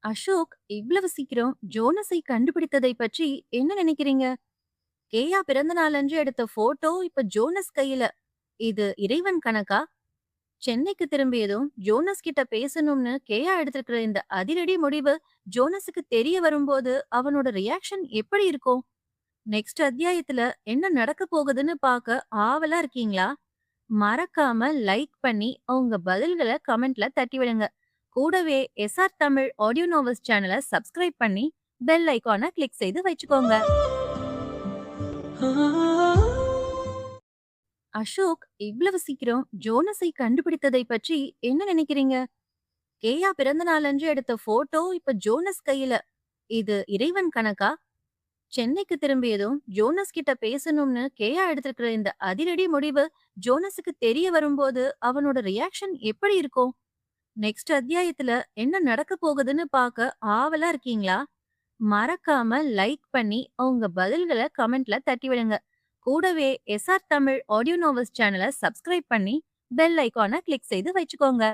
அசோக் இவ்வளவு சீக்கிரம் ஜோனஸை கண்டுபிடித்ததை பற்றி என்ன நினைக்கிறீங்க? கேயா பிறந்த நாளன்று எடுத்த போட்டோ இப்ப ஜோனஸ் கையில. இது இறைவன் கணக்கா? சென்னைக்கு திரும்பியதும் ஜோனஸ் கிட்ட பேசணும்னு கேயா எடுத்திருக்கிற இந்த அதிரடி முடிவு ஜோனஸுக்கு தெரிய வரும்போது அவனோட ரியாக்ஷன் எப்படி இருக்கும்? நெக்ஸ்ட் அத்தியாயத்துல என்ன நடக்க போகுதுன்னு பார்க்க ஆவலா இருக்கீங்களா? மறக்காம லைக் பண்ணி உங்க பதில்களை கமெண்ட்ல தட்டி விடுங்க. கூடவே எஸ்ஆர் தமிழ் ஆடியோ நோவல்ஸ் சேனலை சப்ஸ்கிரைப் பண்ணி பெல் ஐகானை கிளிக் செய்து வச்சுக்கோங்க. அசோக் இவ்வளவு சீக்கிரம் ஜோனஸை கண்டுபிடித்ததை பற்றி என்ன நினைக்கிறீங்க? கேயா பிறந்த நாளன்று எடுத்த போட்டோ இப்ப ஜோனஸ் கையில. இது இறைவன் கணக்கா? சென்னைக்கு திரும்பியதும் ஜோனஸ் கிட்ட பேசணும்னு கேயா எடுத்திருக்கிற இந்த அதிரடி முடிவு ஜோனஸுக்கு தெரிய வரும்போது அவனோட ரியாக்ஷன் எப்படி இருக்கும்? நெக்ஸ்ட் அத்தியாயத்துல என்ன நடக்க போகுதுன்னு பார்க்க ஆவலா இருக்கீங்களா? மறக்காம லைக் பண்ணி உங்க பதில்களை கமெண்ட்ல தட்டி விடுங்க. கூடவே எஸ்ஆர் தமிழ் ஆடியோ நோவல்ஸ் சேனலை சப்ஸ்கிரைப் பண்ணி பெல் ஐகானை கிளிக் செய்து வச்சுக்கோங்க.